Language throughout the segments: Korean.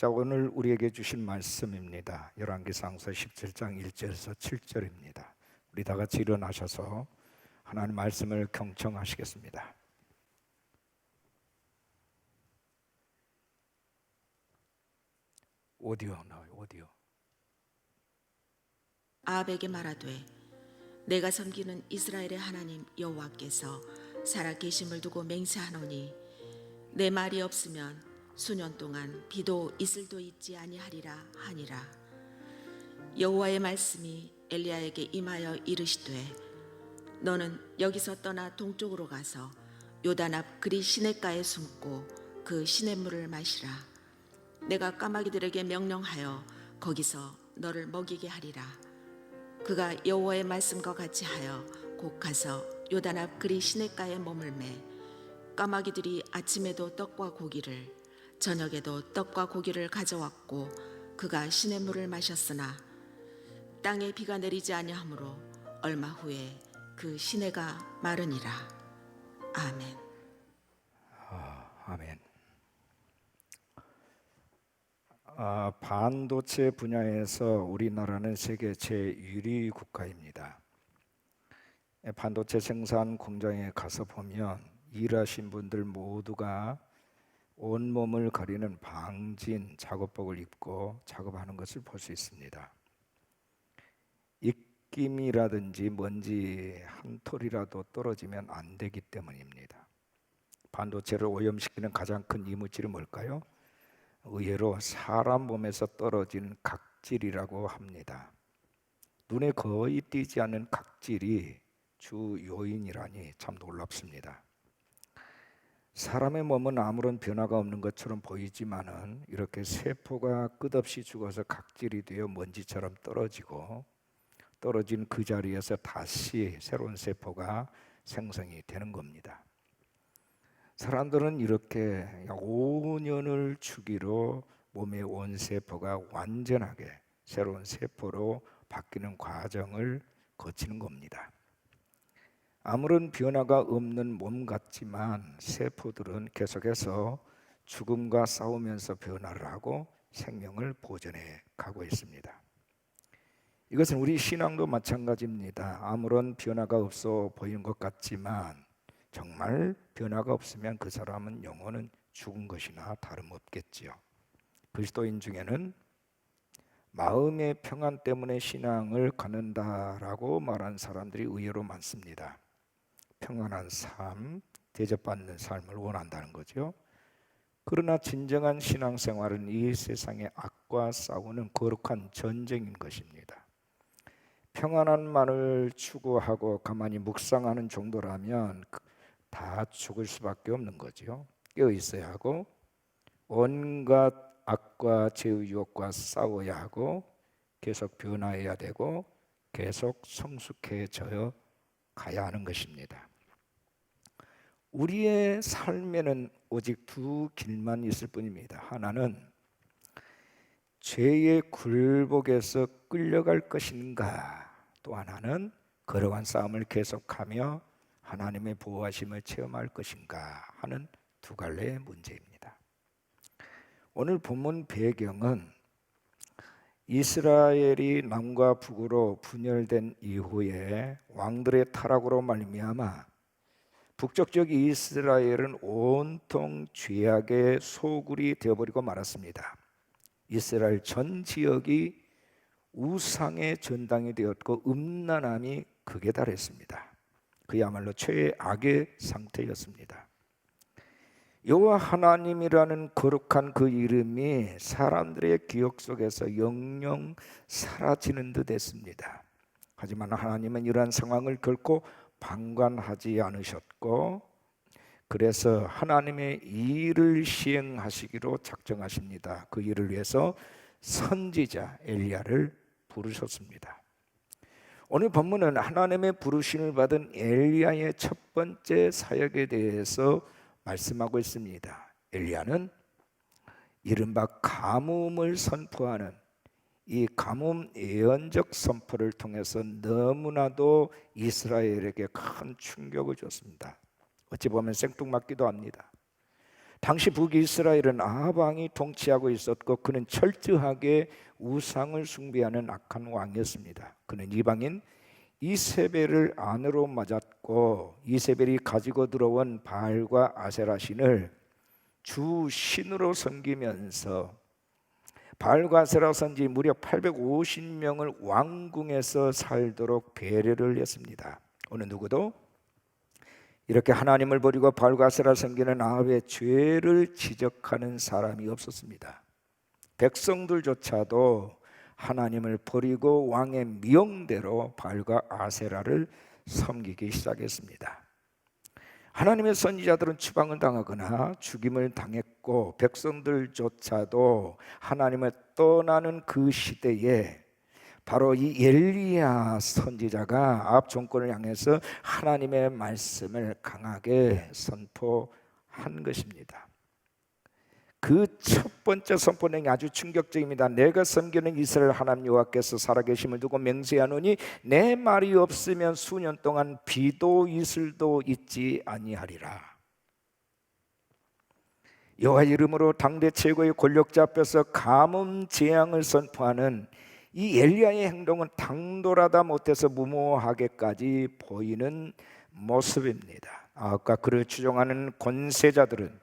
자, 오늘 우리에게 주신 말씀입니다. 열왕기상서 17장 1절에서 7절입니다. 우리 다 같이 일어나셔서 하나님 말씀을 경청하시겠습니다. 오디오 나와요. 오디오. 아합에게 말하되 내가 섬기는 이스라엘의 하나님 여호와께서 살아 계심을 두고 맹세하노니 내 말이 없으면 수년 동안 비도 이슬도 있지 아니하리라 하니라. 여호와의 말씀이 엘리야에게 임하여 이르시되 너는 여기서 떠나 동쪽으로 가서 요단 앞 그리 시냇가에 숨고 그 시냇물을 마시라. 내가 까마귀들에게 명령하여 거기서 너를 먹이게 하리라. 그가 여호와의 말씀과 같이 하여 곧 가서 요단 앞 그리 시냇가에 머물매 까마귀들이 아침에도 떡과 고기를 저녁에도 떡과 고기를 가져왔고 그가 시냇물을 마셨으나 땅에 비가 내리지 아니하므로 얼마 후에 그 시내가 마르니라. 아멘. 아멘. 반도체 분야에서 우리나라는 세계 제1위 국가입니다. 반도체 생산 공장에 가서 보면 일하신 분들 모두가 온몸을 가리는 방진 작업복을 입고 작업하는 것을 볼 수 있습니다. 입김이라든지 먼지 한 톨이라도 떨어지면 안 되기 때문입니다. 반도체를 오염시키는 가장 큰 이물질이 뭘까요? 의외로 사람 몸에서 떨어진 각질이라고 합니다. 눈에 거의 띄지 않는 각질이 주 요인이라니 참 놀랍습니다. 사람의 몸은 아무런 변화가 없는 것처럼 보이지만은 이렇게 세포가 끝없이 죽어서 각질이 되어 먼지처럼 떨어지고 떨어진 그 자리에서 다시 새로운 세포가 생성이 되는 겁니다. 사람들은 이렇게 약 5년을 주기로 몸의 온 세포가 완전하게 새로운 세포로 바뀌는 과정을 거치는 겁니다. 아무런 변화가 없는 몸 같지만 세포들은 계속해서 죽음과 싸우면서 변화를 하고 생명을 보존해 가고 있습니다. 이것은 우리 신앙도 마찬가지입니다. 아무런 변화가 없어 보이는 것 같지만 정말 변화가 없으면 그 사람은 영혼은 죽은 것이나 다름없겠지요. 그리스도인 중에는 마음의 평안 때문에 신앙을 갖는다라고 말하는 사람들이 의외로 많습니다. 평안한 삶, 대접받는 삶을 원한다는 거죠. 그러나 진정한 신앙생활은 이 세상의 악과 싸우는 거룩한 전쟁인 것입니다. 평안한만을 추구하고 가만히 묵상하는 정도라면 다 죽을 수밖에 없는 거죠. 깨어 있어야 하고 온갖 악과 죄의 유혹과 싸워야 하고 계속 변화해야 되고 계속 성숙해져 가야 하는 것입니다. 우리의 삶에는 오직 두 길만 있을 뿐입니다. 하나는 죄의 굴복에서 끌려갈 것인가, 또 하나는 거룩한 싸움을 계속하며 하나님의 보호하심을 체험할 것인가 하는 두 갈래의 문제입니다. 오늘 본문 배경은 이스라엘이 남과 북으로 분열된 이후에 왕들의 타락으로 말미암아 북쪽 지역 이스라엘은 온통 죄악의 소굴이 되어버리고 말았습니다. 이스라엘 전 지역이 우상의 전당이 되었고 음란함이 극에 달했습니다. 그야말로 최악의 상태였습니다. 여호와 하나님이라는 거룩한 그 이름이 사람들의 기억 속에서 영영 사라지는 듯 했습니다. 하지만 하나님은 이러한 상황을 결코 방관하지 않으셨고 그래서 하나님의 일을 시행하시기로 작정하십니다. 그 일을 위해서 선지자 엘리야를 부르셨습니다. 오늘 본문은 하나님의 부르심을 받은 엘리야의 첫 번째 사역에 대해서 말씀하고 있습니다. 엘리야는 이른바 가뭄을 선포하는 이 가뭄 예언적 선포를 통해서 너무나도 이스라엘에게 큰 충격을 줬습니다. 어찌 보면 생뚱맞기도 합니다. 당시 북이스라엘은 아합 왕이 통치하고 있었고 그는 철저하게 우상을 숭배하는 악한 왕이었습니다. 그는 이방인 이세벨을 아내로 맞았고 이세벨이 가지고 들어온 바알과 아세라 신을 주 신으로 섬기면서 바알과 아세라 선지 무려 850명을 왕궁에서 살도록 배려를 했습니다. 어느 누구도 이렇게 하나님을 버리고 바알과 아세라 섬기는 아합의 죄를 지적하는 사람이 없었습니다. 백성들조차도 하나님을 버리고 왕의 명대로 바알과 아세라를 섬기기 시작했습니다. 하나님의 선지자들은 추방을 당하거나 죽임을 당했고 백성들조차도 하나님을 떠나는 그 시대에 바로 이 엘리야 선지자가 아합 정권을 향해서 하나님의 말씀을 강하게 선포한 것입니다. 그 첫 번째 선포 내용이 아주 충격적입니다. 내가 섬기는 이스라엘 하나님 여호와께서 살아계심을 두고 맹세하노니 내 말이 없으면 수년 동안 비도 이슬도 있지 아니하리라. 여호와 이름으로 당대 최고의 권력자 앞에서 가뭄 재앙을 선포하는 이 엘리야의 행동은 당돌하다 못해서 무모하게까지 보이는 모습입니다. 아까 그를 추종하는 권세자들은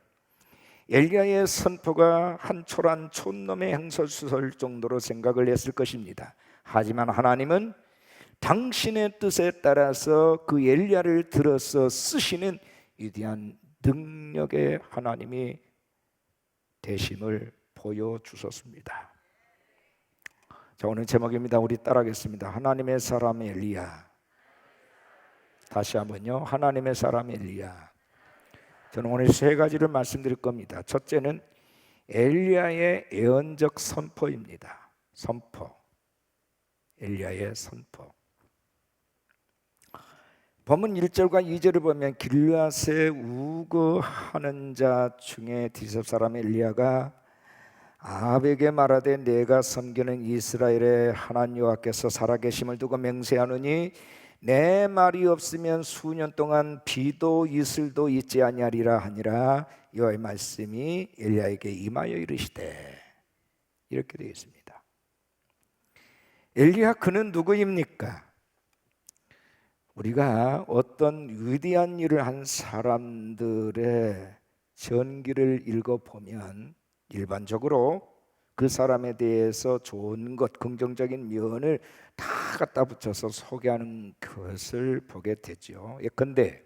엘리야의 선포가 한 초란 촌놈의 행설수설 정도로 생각을 했을 것입니다. 하지만 하나님은 당신의 뜻에 따라서 그 엘리야를 들어서 쓰시는 위대한 능력의 하나님이 되심을 보여주셨습니다. 자, 오늘 제목입니다. 우리 따라하겠습니다. 하나님의 사람 엘리야. 다시 한번요. 하나님의 사람 엘리야. 저는 오늘 세 가지를 말씀드릴 겁니다. 첫째는 엘리야의 예언적 선포입니다. 선포. 엘리야의 선포. 본문 1절과 2절을 보면 길르앗에 우거하는 자 중에 디셉 사람 엘리야가 아합에게 말하되 내가 섬기는 이스라엘의 하나님 여호와께서 살아계심을 두고 맹세하노니 내 말이 없으면 수년 동안 비도 이슬도 있지 아니하리라 하니라. 여호와의 말씀이 엘리야에게 임하여 이르시되, 이렇게 되어 있습니다. 엘리야 그는 누구입니까? 우리가 어떤 위대한 일을 한 사람들의 전기를 읽어보면 일반적으로 그 사람에 대해서 좋은 것, 긍정적인 면을 다 갖다 붙여서 소개하는 것을 보게 되죠. 예컨대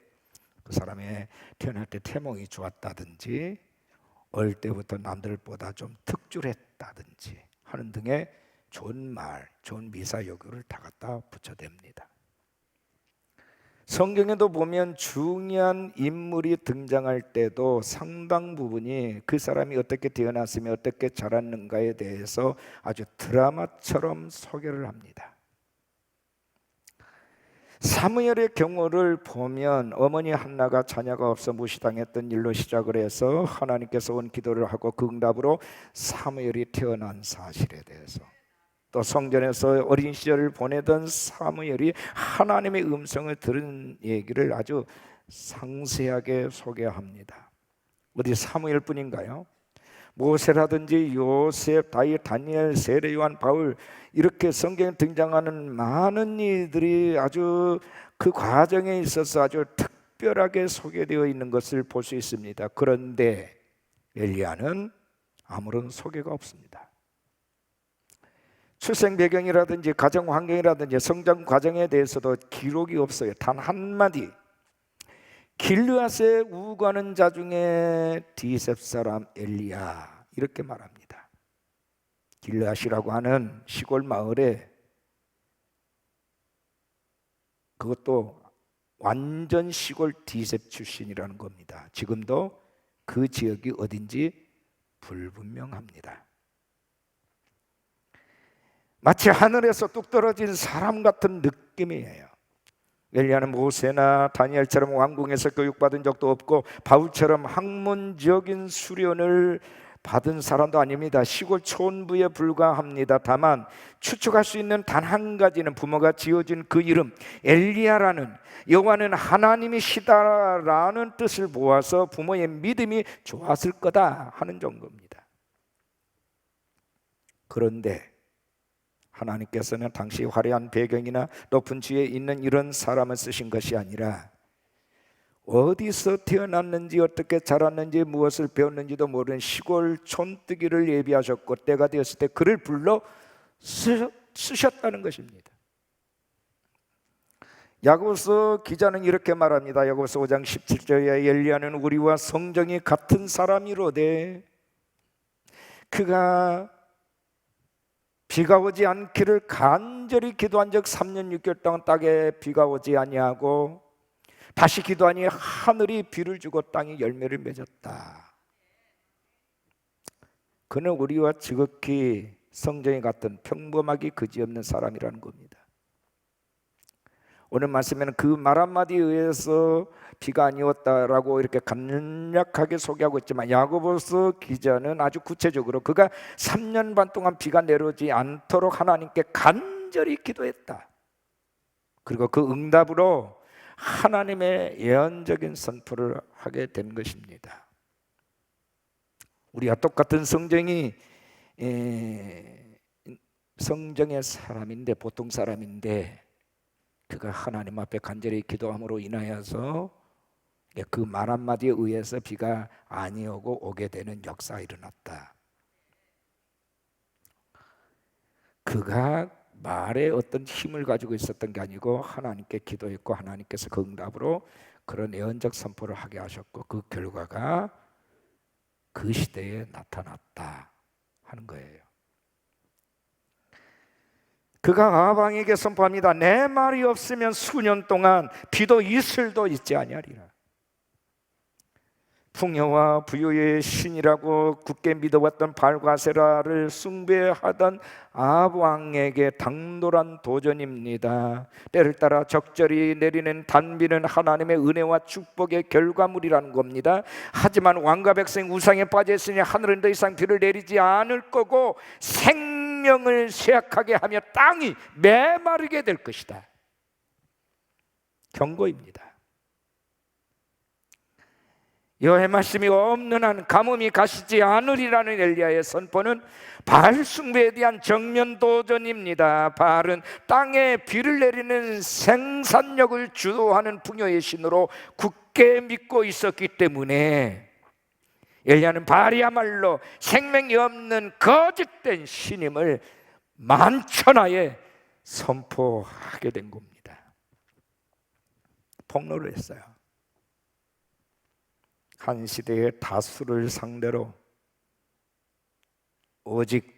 그 사람의 태어날 때 태몽이 좋았다든지 어릴 때부터 남들보다 좀 특출했다든지 하는 등의 좋은 말, 좋은 미사여구를 다 갖다 붙여댑니다. 성경에도 보면 중요한 인물이 등장할 때도 상당 부분이 그 사람이 어떻게 태어났으며 어떻게 자랐는가에 대해서 아주 드라마처럼 소개를 합니다. 사무엘의 경우를 보면 어머니 한나가 자녀가 없어 무시당했던 일로 시작을 해서 하나님께서 온 기도를 하고 그 응답으로 사무엘이 태어난 사실에 대해서, 또 성전에서 어린 시절을 보내던 사무엘이 하나님의 음성을 들은 얘기를 아주 상세하게 소개합니다. 어디 사무엘뿐인가요? 모세라든지 요셉, 다윗, 다니엘, 세례, 요한, 바울, 이렇게 성경에 등장하는 많은 이들이 아주 그 과정에 있어서 아주 특별하게 소개되어 있는 것을 볼 수 있습니다. 그런데 엘리야는 아무런 소개가 없습니다. 출생 배경이라든지 가정 환경이라든지 성장 과정에 대해서도 기록이 없어요. 단 한마디. 길르앗에 우거하는 자 중에 디셉 사람 엘리야, 이렇게 말합니다. 길르앗이라고 하는 시골 마을에, 그것도 완전 시골 디셉 출신이라는 겁니다. 지금도 그 지역이 어딘지 불분명합니다. 마치 하늘에서 뚝 떨어진 사람 같은 느낌이에요. 엘리야는 모세나 다니엘처럼 왕궁에서 교육받은 적도 없고 바울처럼 학문적인 수련을 받은 사람도 아닙니다. 시골 촌부에 불과합니다. 다만 추측할 수 있는 단 한 가지는 부모가 지어준 그 이름 엘리야라는, 여호와는 하나님이시다라는 뜻을 모아서 부모의 믿음이 좋았을 거다 하는 정도입니다. 그런데 하나님께서는 당시 화려한 배경이나 높은 지위에 있는 이런 사람을 쓰신 것이 아니라 어디서 태어났는지 어떻게 자랐는지 무엇을 배웠는지도 모르는 시골 촌뜨기를 예비하셨고 때가 되었을 때 그를 불러 쓰셨다는 것입니다. 야고보서 기자는 이렇게 말합니다. 야고보서 5장 17절에 엘리야는 우리와 성정이 같은 사람이로되 그가 비가 오지 않기를 간절히 기도한 적 3년 6개월 동안 땅에 비가 오지 아니하고 다시 기도하니 하늘이 비를 주고 땅이 열매를 맺었다. 그는 우리와 지극히 성정이 같은 평범하기 그지없는 사람이라는 겁니다. 오늘 말씀에는 그 말 한마디에 의해서 비가 아니었다라고 이렇게 간략하게 소개하고 있지만 야고보서 기자는 아주 구체적으로 그가 3년 반 동안 비가 내려오지 않도록 하나님께 간절히 기도했다. 그리고 그 응답으로 하나님의 예언적인 선포를 하게 된 것입니다. 우리와 똑같은 성정의 사람인데, 보통 사람인데 그가 하나님 앞에 간절히 기도함으로 인하여서 그 말 한마디에 의해서 비가 아니 오고 오게 되는 역사가 일어났다. 그가 말에 어떤 힘을 가지고 있었던 게 아니고 하나님께 기도했고 하나님께서 그 응답으로 그런 예언적 선포를 하게 하셨고 그 결과가 그 시대에 나타났다 하는 거예요. 그가 아방에게 선포합니다. 내 말이 없으면 수년 동안 비도 이슬도 있지 아니하리라. 풍요와 부유의 신이라고 굳게 믿어왔던 발과세라를 숭배하던 아합 왕에게 당돌한 도전입니다. 때를 따라 적절히 내리는 단비는 하나님의 은혜와 축복의 결과물이라는 겁니다. 하지만 왕과 백성 우상에 빠져 있으니 하늘은 더 이상 비를 내리지 않을 거고 생명을 쇠약하게 하며 땅이 메마르게 될 것이다. 경고입니다. 여호와의 말씀이 없는 한 가뭄이 가시지 않으리라는 엘리야의 선포는 바알 숭배에 대한 정면 도전입니다. 바알은 땅에 비를 내리는 생산력을 주도하는 풍요의 신으로 굳게 믿고 있었기 때문에 엘리야는 바알이야말로 생명이 없는 거짓된 신임을 만천하에 선포하게 된 겁니다. 폭로를 했어요. 한 시대의 다수를 상대로 오직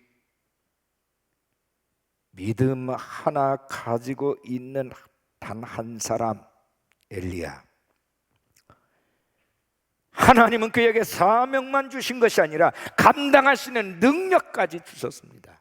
믿음 하나 가지고 있는 단 한 사람 엘리야. 하나님은 그에게 사명만 주신 것이 아니라 감당할 수 있는 능력까지 주셨습니다.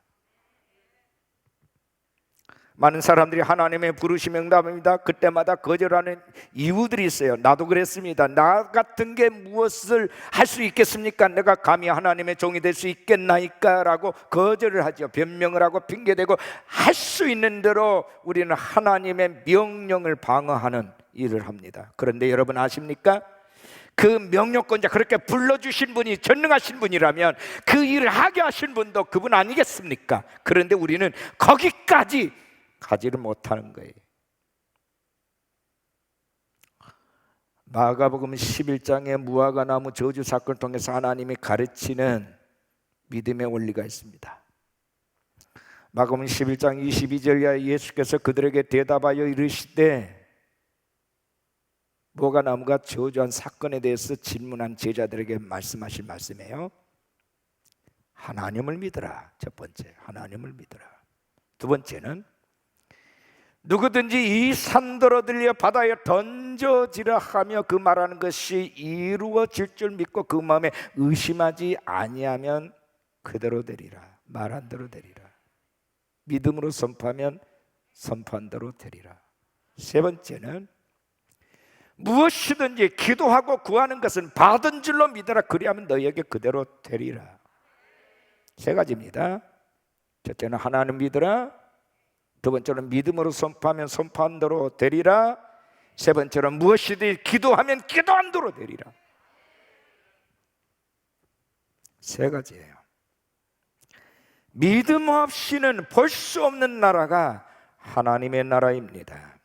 많은 사람들이 하나님의 부르심에 응답합니다. 그때마다 거절하는 이유들이 있어요. 나도 그랬습니다. 나 같은 게 무엇을 할 수 있겠습니까? 내가 감히 하나님의 종이 될 수 있겠나이까? 라고 거절을 하죠. 변명을 하고 핑계대고 할 수 있는 대로 우리는 하나님의 명령을 방어하는 일을 합니다. 그런데 여러분 아십니까? 그 명령권자 그렇게 불러주신 분이 전능하신 분이라면 그 일을 하게 하신 분도 그분 아니겠습니까? 그런데 우리는 거기까지 가지를 못하는 거예요. 마가복음 11장의 무화과 나무 저주 사건을 통해서 하나님이 가르치는 믿음의 원리가 있습니다. 마가복음 11장 22절에 예수께서 그들에게 대답하여 이르시되, 무화과 나무가 저주한 사건에 대해서 질문한 제자들에게 말씀하실 말씀이에요. 하나님을 믿어라. 첫 번째, 하나님을 믿어라. 두 번째는 누구든지 이 산더러 들려 바다에 던져지라 하며 그 말하는 것이 이루어질 줄 믿고 그 마음에 의심하지 아니하면 그대로 되리라. 말한 대로 되리라. 믿음으로 선포하면 선포한 대로 되리라. 세 번째는 무엇이든지 기도하고 구하는 것은 받은 줄로 믿어라. 그리하면 너희에게 그대로 되리라. 세 가지입니다. 첫째는 하나님 믿으라. 두 번째는 믿음으로 선포하면 선포한 대로 되리라. 세 번째는 무엇이든 기도하면 기도한 대로 되리라. 세 가지예요. 믿음 없이는 볼 수 없는 나라가 하나님의 나라입니다.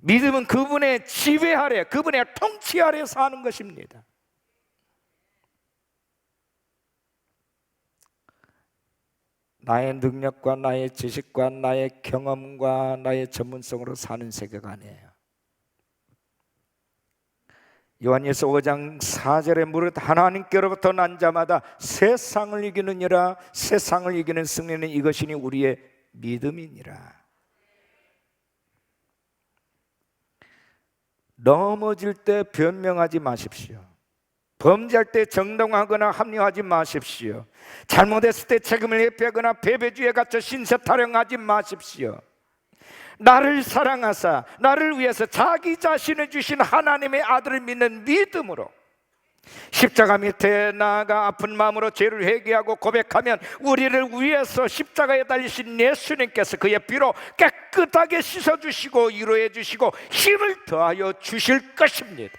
믿음은 그분의 지배 아래, 그분의 통치 아래 사는 것입니다. 나의 능력과 나의 지식과 나의 경험과 나의 전문성으로 사는 세계가 아니에요. 요한일서 5장 4절에 무릇 하나님께로부터 난 자마다 세상을 이기느니라. 세상을 이기는 승리는 이것이니 우리의 믿음이니라. 넘어질 때 변명하지 마십시오. 범죄할 때 정당화하거나 합리화하지 마십시오. 잘못했을 때 책임을 회피하거나 패배주의에 갇혀 신세 타령하지 마십시오. 나를 사랑하사 나를 위해서 자기 자신을 주신 하나님의 아들을 믿는 믿음으로 십자가 밑에 나아가 아픈 마음으로 죄를 회개하고 고백하면 우리를 위해서 십자가에 달리신 예수님께서 그의 피로 깨끗하게 씻어주시고 위로해 주시고 힘을 더하여 주실 것입니다.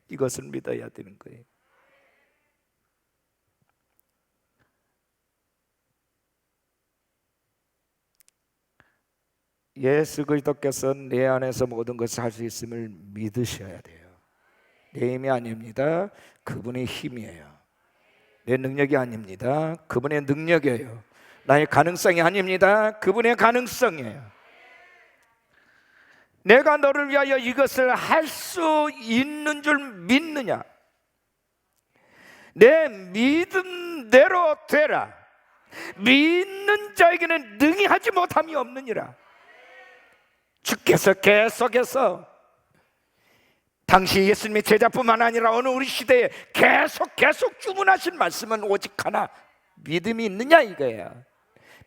이것을 믿어야 되는 거예요. 예수 그리스도께서 내 안에서 모든 것을 할 수 있음을 믿으셔야 돼요. 내 힘이 아닙니다. 그분의 힘이에요. 내 능력이 아닙니다. 그분의 능력이에요. 나의 가능성이 아닙니다. 그분의 가능성이에요. 내가 너를 위하여 이것을 할 수 있는 줄 믿느냐? 내 믿음대로 되라. 믿는 자에게는 능히 하지 못함이 없느니라. 주께서 계속해서 당시 예수님의 제자뿐만 아니라 어느 우리 시대에 계속 주문하신 말씀은 오직 하나, 믿음이 있느냐 이거예요.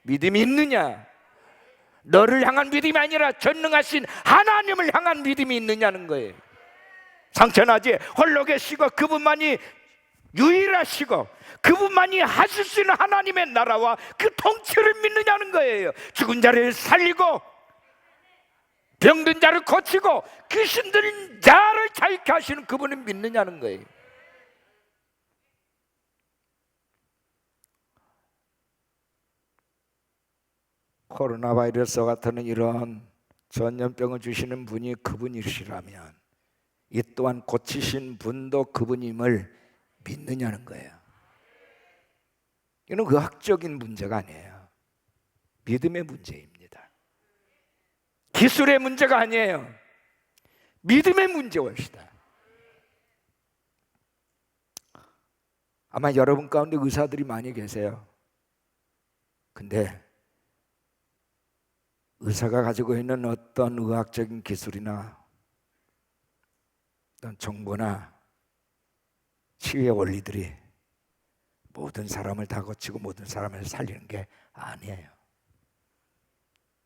믿음이 있느냐? 너를 향한 믿음이 아니라 전능하신 하나님을 향한 믿음이 있느냐는 거예요. 상처나지 홀로 계시고 그분만이 유일하시고 그분만이 하실 수 있는 하나님의 나라와 그 통치를 믿느냐는 거예요. 죽은 자를 살리고 병든 자를 고치고 귀신 들린 자를 자유케 하시는 그분을 믿느냐는 거예요. 코로나 바이러스 같은 이런 전염병을 주시는 분이 그분이시라면 이 또한 고치신 분도 그분임을 믿느냐는 거예요. 이건 의학적인 문제가 아니에요. 믿음의 문제입니다. 기술의 문제가 아니에요. 믿음의 문제였다. 아마 여러분 가운데 의사들이 많이 계세요. 근데 의사가 가지고 있는 어떤 의학적인 기술이나 어떤 정보나 치유의 원리들이 모든 사람을 다 고치고 모든 사람을 살리는 게 아니에요.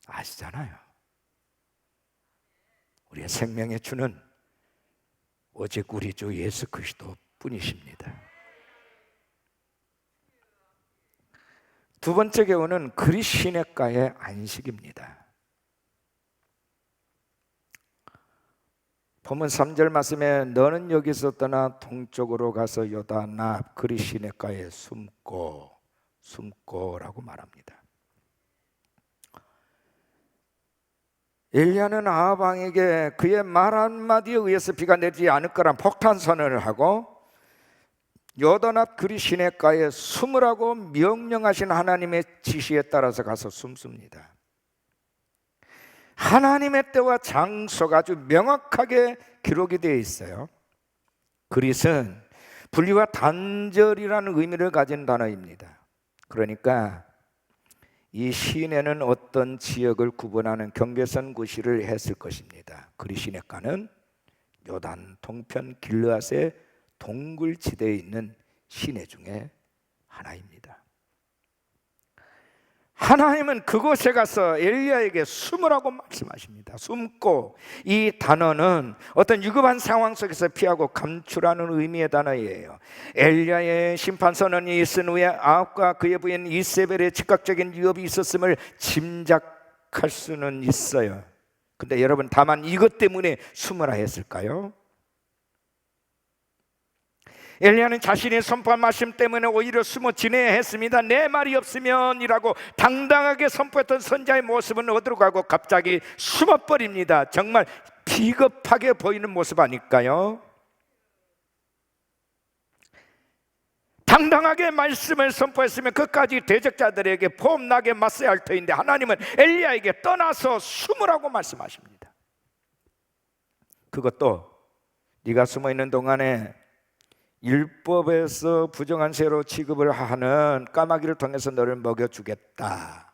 아시잖아요. 우리의 생명의 주는 오직 우리 주 예수 그리스도 뿐이십니다. 두 번째 교훈은 그리시네가의 안식입니다. 본문 3절 말씀에 너는 여기서 떠나 동쪽으로 가서 요단 앞 그리시네가에 숨고라고 말합니다. 엘리야는 아합 왕에게 그의 말 한마디에 의해서 비가 내리지 않을 거란 폭탄 선언을 하고 요단 앞 그리시네가에 숨으라고 명령하신 하나님의 지시에 따라서 가서 숨습니다. 하나님의 때와 장소가 아주 명확하게 기록이 되어 있어요. 그릿은 분리와 단절이라는 의미를 가진 단어입니다. 그러니까 이 시내는 어떤 지역을 구분하는 경계선 구시를 했을 것입니다. 그리시네가는 요단 동편 길르앗의 동굴지대에 있는 시내 중에 하나입니다. 하나님은 그곳에 가서 엘리야에게 숨으라고 말씀하십니다. 숨고, 이 단어는 어떤 위급한 상황 속에서 피하고 감추라는 의미의 단어예요. 엘리야의 심판 선언이 있은 후에 아합과 그의 부인 이세벨의 즉각적인 위협이 있었음을 짐작할 수는 있어요. 근데 여러분, 다만 이것 때문에 숨으라 했을까요? 엘리야는 자신의 선포한 말씀 때문에 오히려 숨어 지내야 했습니다. 내 말이 없으면 이라고 당당하게 선포했던 선자의 모습은 어디로 가고 갑자기 숨어버립니다. 정말 비겁하게 보이는 모습 아닐까요? 당당하게 말씀을 선포했으면 그까지 대적자들에게 폼나게 맞서야 할 터인데 하나님은 엘리야에게 떠나서 숨으라고 말씀하십니다. 그것도 네가 숨어있는 동안에 율법에서 부정한 죄로 취급을 하는 까마귀를 통해서 너를 먹여주겠다.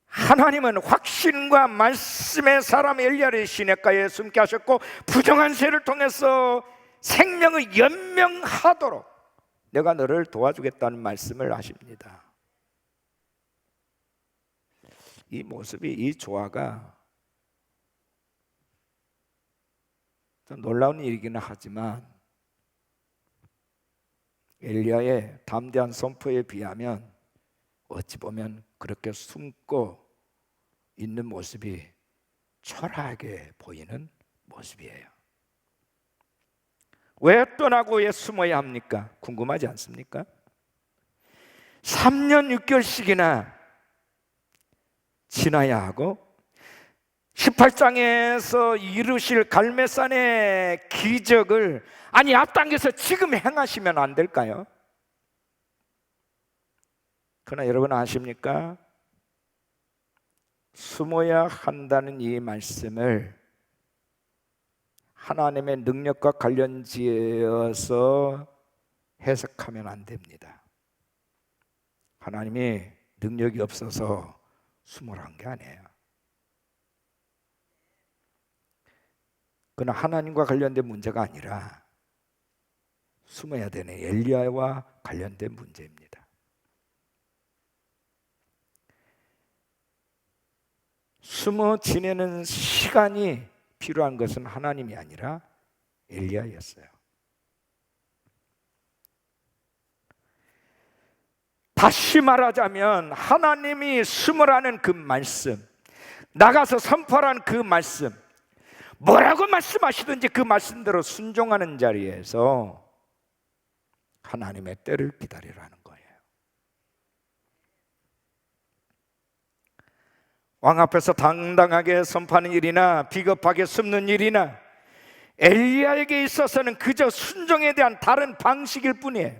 하나님은 확신과 말씀의 사람 엘리야를 시냇가에 숨게 하셨고 부정한 죄를 통해서 생명을 연명하도록 내가 너를 도와주겠다는 말씀을 하십니다. 이 모습이, 이 조화가 좀 놀라운 일이기는 하지만 엘리야의 담대한 선포에 비하면 어찌 보면 그렇게 숨고 있는 모습이 초라하게 보이는 모습이에요. 왜 떠나고 왜 숨어야 합니까? 궁금하지 않습니까? 3년 6개월씩이나 지나야 하고 18장에서 이루실 갈매산의 기적을 앞당겨서 지금 행하시면 안 될까요? 그러나 여러분 아십니까? 숨어야 한다는 이 말씀을 하나님의 능력과 관련지어서 해석하면 안 됩니다. 하나님이 능력이 없어서 숨으란 게 아니에요. 그러나 하나님과 관련된 문제가 아니라 숨어야 되는 엘리야와 관련된 문제입니다. 숨어 지내는 시간이 필요한 것은 하나님이 아니라 엘리야였어요. 다시 말하자면 하나님이 숨으라는 그 말씀, 나가서 선포하라는 그 말씀, 뭐라고 말씀하시든지 그 말씀대로 순종하는 자리에서 하나님의 때를 기다리라는 거예요. 왕 앞에서 당당하게 선포하는 일이나 비겁하게 숨는 일이나 엘리야에게 있어서는 그저 순종에 대한 다른 방식일 뿐이에요.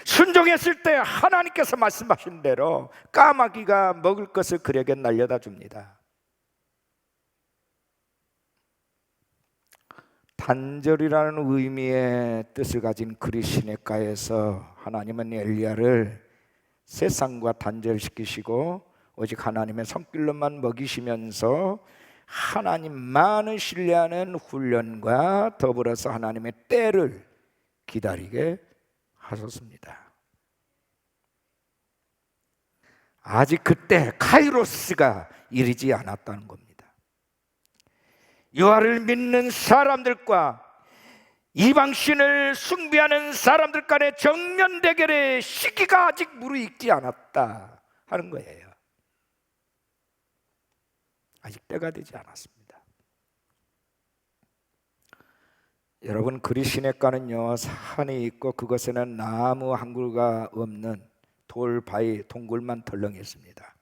순종했을 때 하나님께서 말씀하신 대로 까마귀가 먹을 것을 그에게 날려다 줍니다. 단절이라는 의미의 뜻을 가진 그리 시냇가에서 하나님은 엘리야를 세상과 단절시키시고 오직 하나님의 손길로만 먹이시면서 하나님만을 신뢰하는 훈련과 더불어서 하나님의 때를 기다리게 하셨습니다. 아직 그때 카이로스가 이르지 않았다는 겁니다. 여호와를 믿는 사람들과 이방신을 숭배하는 사람들 간의 정면 대결의 시기가 아직 무르익지 않았다 하는 거예요. 아직 때가 되지 않았습니다. 여러분, 그리 시냇가는요 산이 있고 그것에는 나무 한 그루가 없는 돌, 바위, 동굴만 덜렁이 있습니다.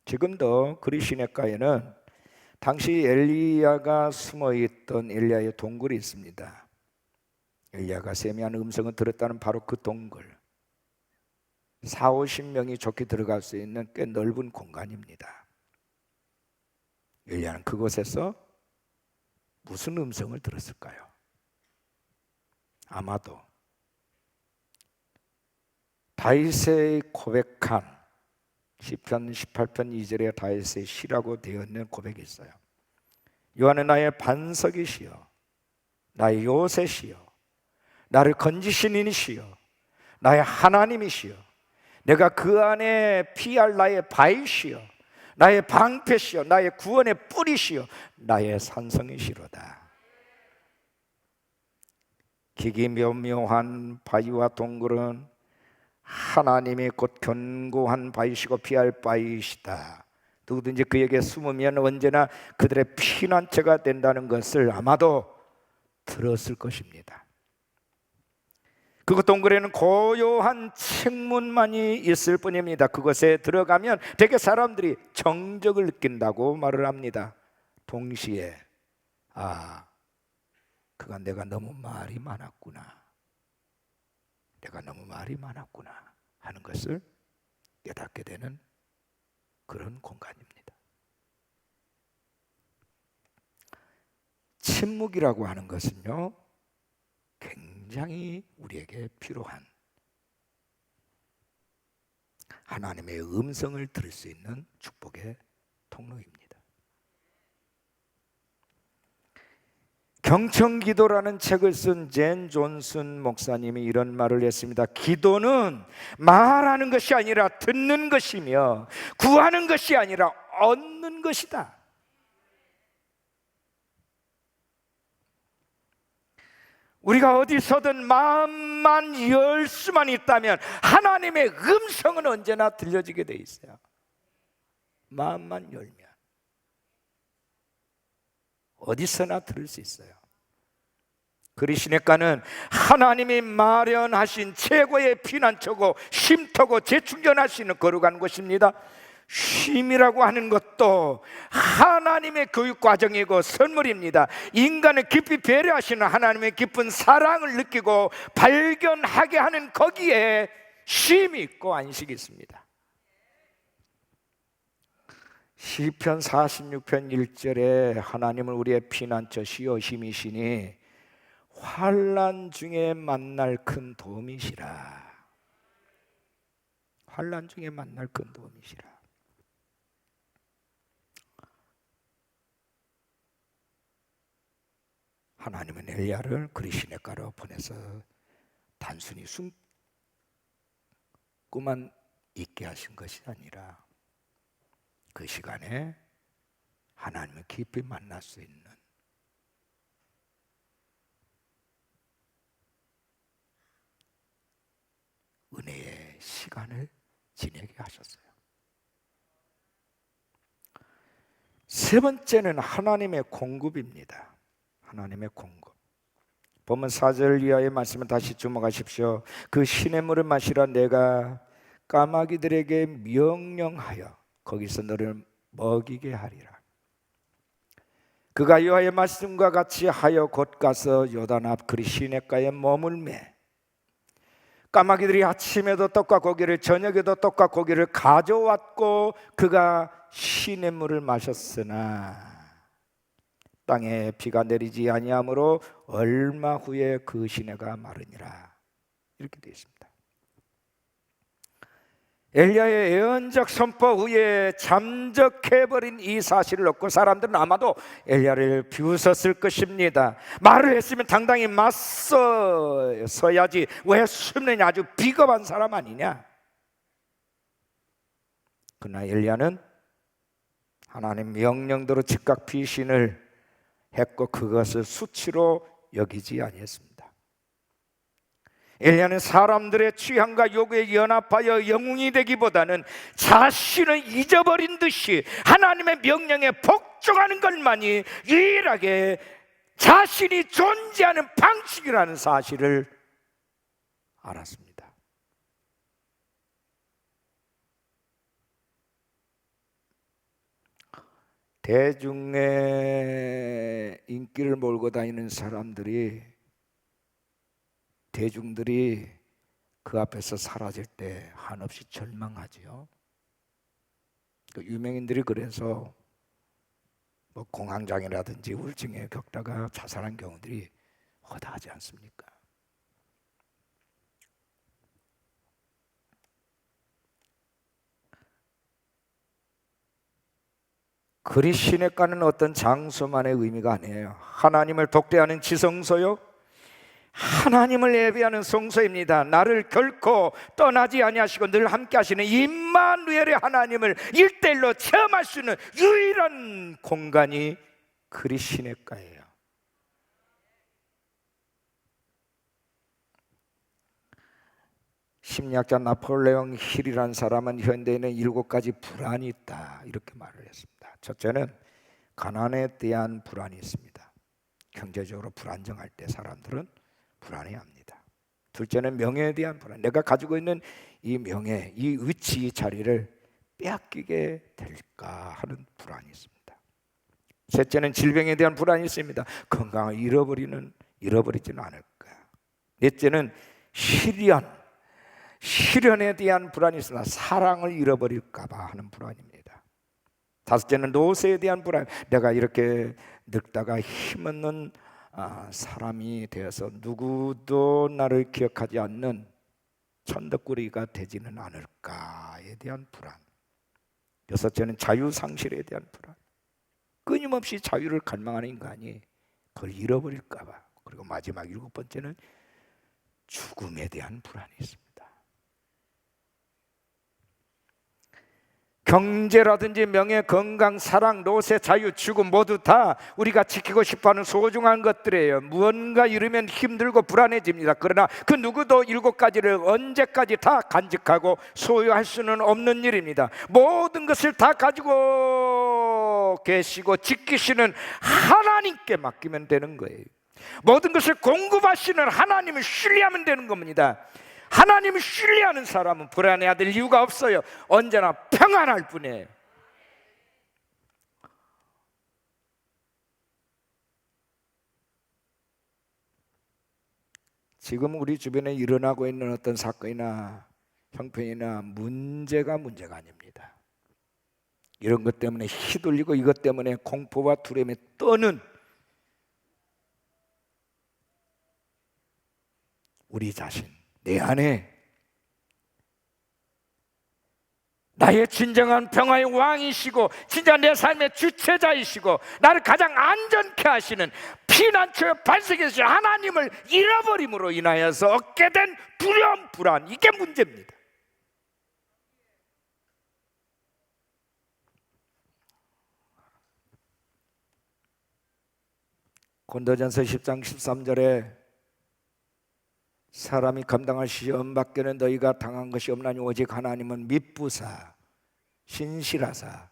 지금도 그리 시냇가에는 당시 엘리야가 숨어있던 엘리야의 동굴이 있습니다. 엘리야가 세미한 음성을 들었다는 바로 그 동굴, 40-50명이 좋게 들어갈 수 있는 꽤 넓은 공간입니다. 엘리야는 그곳에서 무슨 음성을 들었을까요? 아마도 다윗의 고백한 시편 18편 2절에 다윗의 시라고 되어 있는 고백이 있어요. 여호와는 나의 반석이시여 나의 요새시여 나를 건지신 이시여 나의 하나님이시여 내가 그 안에 피할 나의 바위시여 나의 방패시여 나의 구원의 뿌리시여 나의 산성이시로다. 기기묘묘한 바위와 동굴은 하나님이 곧 견고한 바위시고 피할 바위시다. 누구든지 그에게 숨으면 언제나 그들의 피난처가 된다는 것을 아마도 들었을 것입니다. 그 동굴에는 고요한 책문만이 있을 뿐입니다. 그것에 들어가면 대개 사람들이 정적을 느낀다고 말을 합니다. 동시에 그가 내가 너무 말이 많았구나, 내가 너무 말이 많았구나 하는 것을 깨닫게 되는 그런 공간입니다. 침묵이라고 하는 것은요, 굉장히 우리에게 필요한 하나님의 음성을 들을 수 있는 축복의 통로입니다. 경청기도라는 책을 쓴 젠 존슨 목사님이 이런 말을 했습니다. 기도는 말하는 것이 아니라 듣는 것이며 구하는 것이 아니라 얻는 것이다. 우리가 어디서든 마음만 열 수만 있다면 하나님의 음성은 언제나 들려지게 돼 있어요. 마음만 열면 어디서나 들을 수 있어요. 그리시네가는 하나님이 마련하신 최고의 피난처고 쉼터고 재충전할 수 있는 거룩한 곳입니다. 쉼이라고 하는 것도 하나님의 교육 과정이고 선물입니다. 인간을 깊이 배려하시는 하나님의 깊은 사랑을 느끼고 발견하게 하는 거기에 쉼이 있고 안식이 있습니다. 시편 46편 1절에 하나님은 우리의 피난처시요 힘이시니 환난 중에 만날 큰 도움이시라. 환난 중에 만날 큰 도움이시라. 하나님은 엘리야를 그리시네가로 보내서 단순히 숨고만 있게 하신 것이 아니라 그 시간에 하나님을 깊이 만날 수 있는 은혜의 시간을 지내게 하셨어요. 세 번째는 하나님의 공급입니다. 하나님의 공급. 본문 4절 이하의 말씀을 다시 주목하십시오. 그 시냇물을 마시라 내가 까마귀들에게 명령하여 거기서 너를 먹이게 하리라. 그가 여호와의 말씀과 같이 하여 곧 가서 요단 앞 그리 시냇가에 머물매 까마귀들이 아침에도 떡과 고기를 저녁에도 떡과 고기를 가져왔고 그가 시냇물을 마셨으나 땅에 비가 내리지 아니하므로 얼마 후에 그 시내가 마르니라. 이렇게 되어 있습니다. 엘리야의 예언적 선포 후에 잠적해버린 이 사실을 얻고 사람들은 아마도 엘리야를 비웃었을 것입니다. 말을 했으면 당당히 맞서야지 왜 숨느냐, 아주 비겁한 사람 아니냐. 그러나 엘리야는 하나님 명령대로 즉각 피신을 했고 그것을 수치로 여기지 아니했습니다. 엘리야는 사람들의 취향과 요구에 연합하여 영웅이 되기보다는 자신을 잊어버린 듯이 하나님의 명령에 복종하는 것만이 유일하게 자신이 존재하는 방식이라는 사실을 알았습니다. 대중의 인기를 몰고 다니는 대중들이 그 앞에서 사라질 때 한없이 절망하지요. 유명인들이 그래서 공황장애라든지 우울증에 겪다가 자살한 경우들이 허다하지 않습니까? 그리 시냇가는 어떤 장소만의 의미가 아니에요. 하나님을 독대하는 지성소요, 하나님을 예배하는 성소입니다. 나를 결코 떠나지 아니하시고 늘 함께 하시는 임마누엘의 하나님을 일대일로 체험할 수 있는 유일한 공간이 그리시네가예요. 심리학자 나폴레옹 힐이라는 사람은 현대에는 7가지 불안이 있다 이렇게 말을 했습니다. 첫째는 가난에 대한 불안이 있습니다. 경제적으로 불안정할 때 사람들은 불안해합니다. 둘째는 명예에 대한 불안. 내가 가지고 있는 이 명예, 이 위치, 이 자리를 빼앗기게 될까 하는 불안이 있습니다. 셋째는 질병에 대한 불안이 있습니다. 건강을 잃어버리지는 않을까. 넷째는 시련에 대한 불안이 있으나 사랑을 잃어버릴까 봐 하는 불안입니다. 다섯째는 노쇠에 대한 불안. 내가 이렇게 늙다가 힘없는 사람이 되어서 누구도 나를 기억하지 않는 천덕꾸리가 되지는 않을까에 대한 불안. 여섯째는 자유상실에 대한 불안. 끊임없이 자유를 갈망하는 인간이 그걸 잃어버릴까 봐. 그리고 마지막 7번째는 죽음에 대한 불안이 있습니다. 경제라든지 명예, 건강, 사랑, 노세, 자유, 죽음 모두 다 우리가 지키고 싶어하는 소중한 것들이에요. 무언가 잃으면 힘들고 불안해집니다. 그러나 그 누구도 7가지를 언제까지 다 간직하고 소유할 수는 없는 일입니다. 모든 것을 다 가지고 계시고 지키시는 하나님께 맡기면 되는 거예요. 모든 것을 공급하시는 하나님을 신뢰하면 되는 겁니다. 하나님을 신뢰하는 사람은 불안해야 될 이유가 없어요. 언제나 평안할 뿐이에요. 지금 우리 주변에 일어나고 있는 어떤 사건이나 형편이나 문제가 아닙니다. 이런 것 때문에 휘둘리고 이것 때문에 공포와 두려움에 떠는 우리 자신, 내 안에 나의 진정한 평화의 왕이시고 진짜 내 삶의 주체자이시고 나를 가장 안전케 하시는 피난처의 반석이신 하나님을 잃어버림으로 인하여서 얻게 된 두려움, 불안, 이게 문제입니다. 고린도전서 10장 13절에 사람이 감당할 시험 밖에는 너희가 당한 것이 없나니 오직 하나님은 미쁘사 신실하사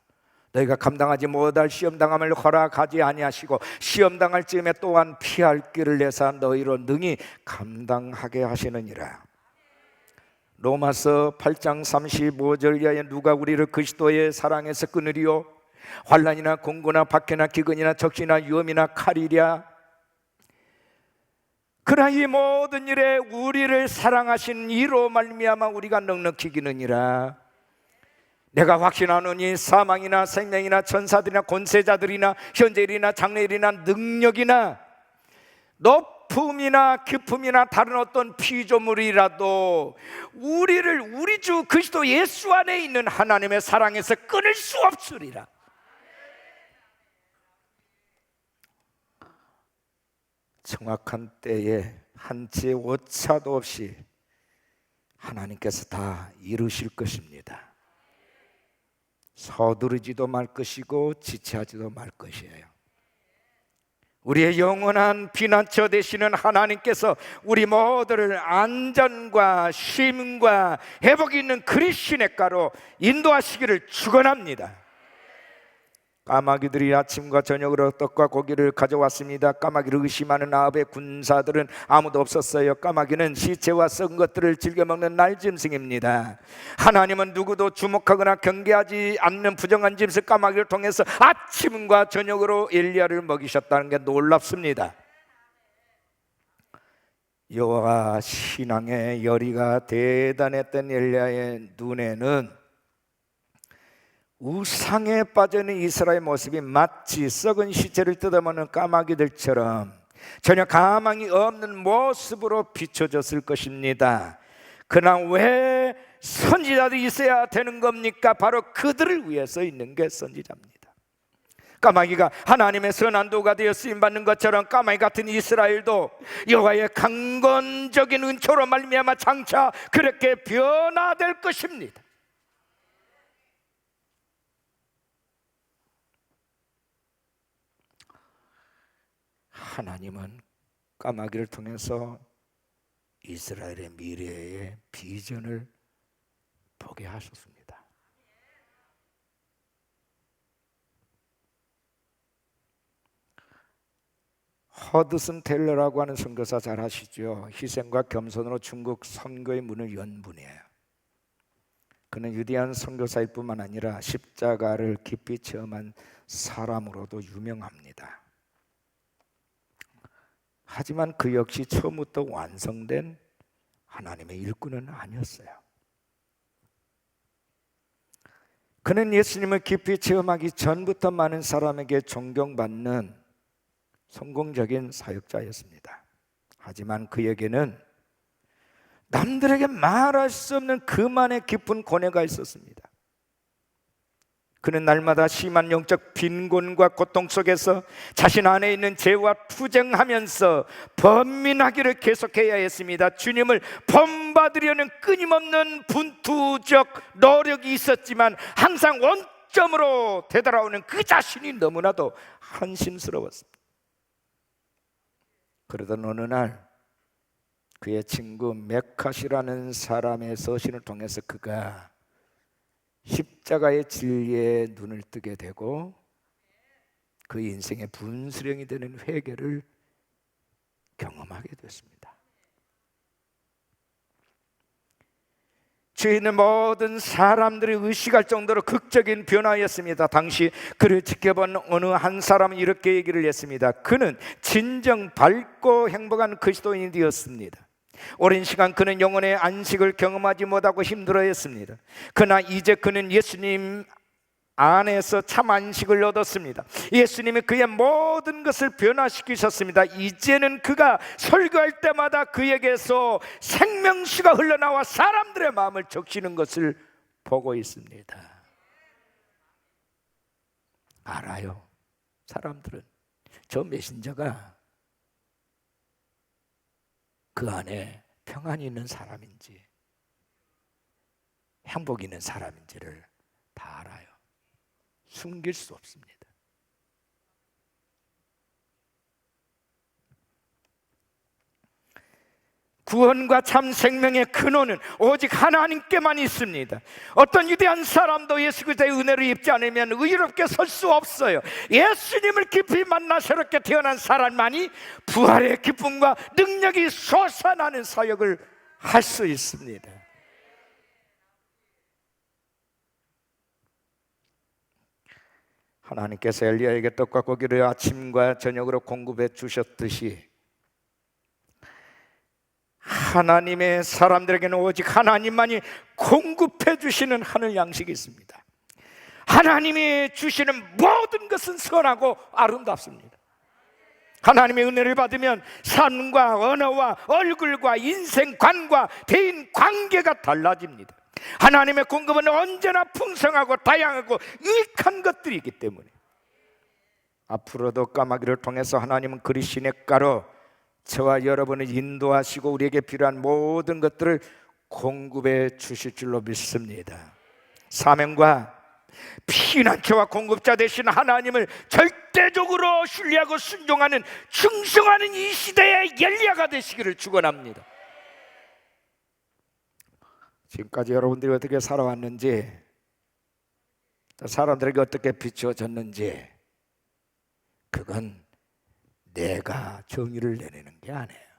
너희가 감당하지 못할 시험 당함을 허락하지 아니하시고 시험 당할 즈음에 또한 피할 길을 내사 너희로 능히 감당하게 하시느니라. 로마서 8장 35절 이하에 누가 우리를 그리스도의 사랑에서 끊으리요? 환난이나 공고나 박해나 기근이나 적시나 위험이나 칼이랴. 그러나 이 모든 일에 우리를 사랑하신 이로 말미암아 우리가 넉넉히 이기느니라. 내가 확신하노니 사망이나 생명이나 천사들이나 권세자들이나 현재일이나 장래일이나 능력이나 높음이나 깊음이나 다른 어떤 피조물이라도 우리를 우리 주 그리스도 예수 안에 있는 하나님의 사랑에서 끊을 수 없으리라. 정확한 때에 한치의 오차도 없이 하나님께서 다 이루실 것입니다. 서두르지도 말 것이고 지체하지도 말 것이에요. 우리의 영원한 피난처 되시는 하나님께서 우리 모두를 안전과 쉼과 회복이 있는 그리스도가로 인도하시기를 축원합니다. 까마귀들이 아침과 저녁으로 떡과 고기를 가져왔습니다. 까마귀를 의심하는 아합의 군사들은 아무도 없었어요. 까마귀는 시체와 썩은 것들을 즐겨 먹는 날짐승입니다. 하나님은 누구도 주목하거나 경계하지 않는 부정한 짐승 까마귀를 통해서 아침과 저녁으로 엘리야를 먹이셨다는 게 놀랍습니다. 여호와 신앙의 열의가 대단했던 엘리야의 눈에는 우상에 빠져있는 이스라엘 모습이 마치 썩은 시체를 뜯어먹는 까마귀들처럼 전혀 가망이 없는 모습으로 비춰졌을 것입니다. 그러나 왜 선지자들이 있어야 되는 겁니까? 바로 그들을 위해서 있는 게 선지자입니다. 까마귀가 하나님의 선한 도가 되어 쓰임받는 것처럼 까마귀 같은 이스라엘도 여호와의 강건적인 은초로 말미암아 장차 그렇게 변화될 것입니다. 하나님은 까마귀를 통해서 이스라엘의 미래의 비전을 보게 하셨습니다. 허드슨 테일러라고 하는 선교사 잘 아시죠? 희생과 겸손으로 중국 선교의 문을 연 분이에요. 그는 위대한 선교사일 뿐만 아니라 십자가를 깊이 체험한 사람으로도 유명합니다. 하지만 그 역시 처음부터 완성된 하나님의 일꾼은 아니었어요. 그는 예수님을 깊이 체험하기 전부터 많은 사람에게 존경받는 성공적인 사역자였습니다. 하지만 그에게는 남들에게 말할 수 없는 그만의 깊은 고뇌가 있었습니다. 그는 날마다 심한 영적 빈곤과 고통 속에서 자신 안에 있는 죄와 투쟁하면서 번민하기를 계속해야 했습니다. 주님을 본받으려는 끊임없는 분투적 노력이 있었지만 항상 원점으로 되돌아오는 그 자신이 너무나도 한심스러웠습니다. 그러던 어느 날 그의 친구 메카시라는 사람의 서신을 통해서 그가 십자가의 진리에 눈을 뜨게 되고 그 인생의 분수령이 되는 회개를 경험하게 됐습니다. 주위에 있는 모든 사람들이 의식할 정도로 극적인 변화였습니다. 당시 그를 지켜본 어느 한 사람은 이렇게 얘기를 했습니다. 그는 진정 밝고 행복한 그리스도인이 되었습니다. 오랜 시간 그는 영혼의 안식을 경험하지 못하고 힘들어했습니다. 그러나 이제 그는 예수님 안에서 참 안식을 얻었습니다. 예수님이 그의 모든 것을 변화시키셨습니다. 이제는 그가 설교할 때마다 그에게서 생명수가 흘러나와 사람들의 마음을 적시는 것을 보고 있습니다. 알아요. 사람들은 저 메신저가 그 안에 평안이 있는 사람인지 행복이 있는 사람인지를 다 알아요. 숨길 수 없습니다. 구원과 참 생명의 근원은 오직 하나님께만 있습니다. 어떤 위대한 사람도 예수 그리스도의 은혜를 입지 않으면 의롭게 설 수 없어요. 예수님을 깊이 만나 새롭게 태어난 사람만이 부활의 기쁨과 능력이 솟아나는 사역을 할 수 있습니다. 하나님께서 엘리야에게 떡과 고기를 아침과 저녁으로 공급해 주셨듯이 하나님의 사람들에게는 오직 하나님만이 공급해 주시는 하늘 양식이 있습니다. 하나님이 주시는 모든 것은 선하고 아름답습니다. 하나님의 은혜를 받으면 삶과 언어와 얼굴과 인생관과 대인 관계가 달라집니다. 하나님의 공급은 언제나 풍성하고 다양하고 유익한 것들이기 때문에 앞으로도 까마귀를 통해서 하나님은 그리 시냇가로 저와 여러분을 인도하시고 우리에게 필요한 모든 것들을 공급해 주실 줄로 믿습니다. 사명과 피난처와 공급자 되신 하나님을 절대적으로 신뢰하고 순종하는 충성하는 이 시대의 엘리야가 되시기를 축원합니다. 지금까지 여러분들이 어떻게 살아왔는지, 사람들에게 어떻게 비추어졌는지, 그건 내가 정의를 내리는 게 아니에요.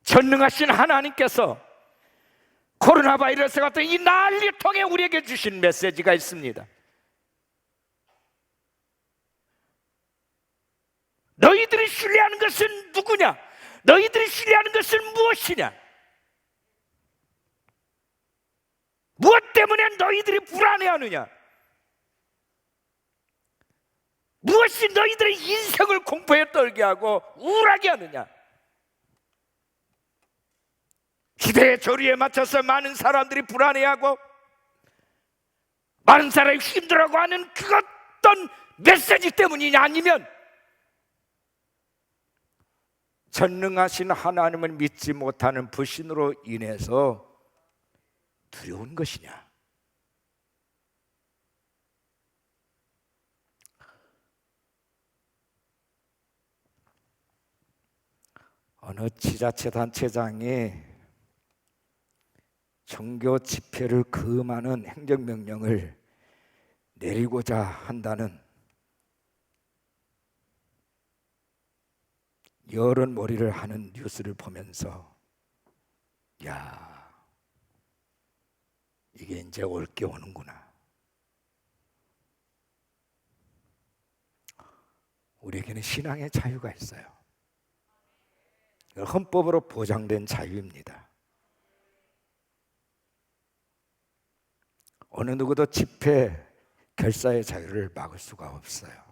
전능하신 하나님께서 코로나 바이러스 같은 이 난리를 통해 우리에게 주신 메시지가 있습니다. 너희들이 신뢰하는 것은 누구냐? 너희들이 신뢰하는 것은 무엇이냐? 무엇 때문에 너희들이 불안해하느냐? 무엇이 너희들의 인생을 공포에 떨게 하고 우울하게 하느냐? 시대의 조리에 맞춰서 많은 사람들이 불안해하고 많은 사람이 힘들어하고 하는 그 어떤 메시지 때문이냐, 아니면 전능하신 하나님을 믿지 못하는 불신으로 인해서 두려운 것이냐? 어느 지자체 단체장이 종교 집회를 금하는 행정명령을 내리고자 한다는 여론 몰이를 하는 뉴스를 보면서, 야, 이게 이제 올 게 오는구나. 우리에게는 신앙의 자유가 있어요. 헌법으로 보장된 자유입니다. 어느 누구도 집회, 결사의 자유를 막을 수가 없어요.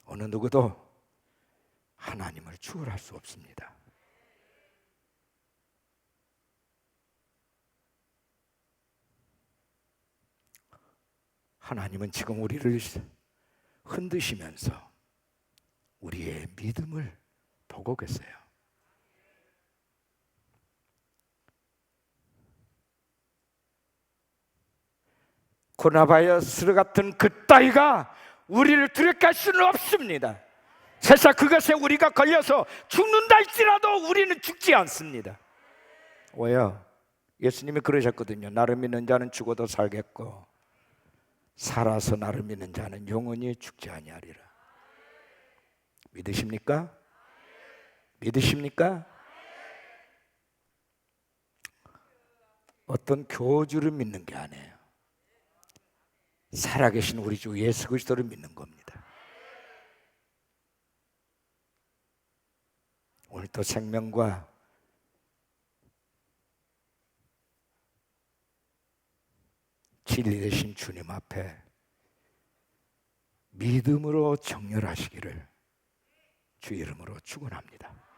어느 누구도 하나님을 추월할 수 없습니다. 하나님은 지금 우리를 흔드시면서 우리의 믿음을 보고 계세요. 코로나 바이러스 같은 그 따위가 우리를 두렵게 할 수는 없습니다. 설사 그것에 우리가 걸려서 죽는다 할지라도 우리는 죽지 않습니다. 왜요? 예수님이 그러셨거든요. 나를 믿는 자는 죽어도 살겠고 살아서 나를 믿는 자는 영원히 죽지 아니하리라. 믿으십니까? 믿으십니까? 어떤 교주를 믿는 게 아니에요. 살아계신 우리 주 예수 그리스도를 믿는 겁니다. 오늘 또 생명과 진리 되신 주님 앞에 믿음으로 정렬하시기를 주 이름으로 축원합니다.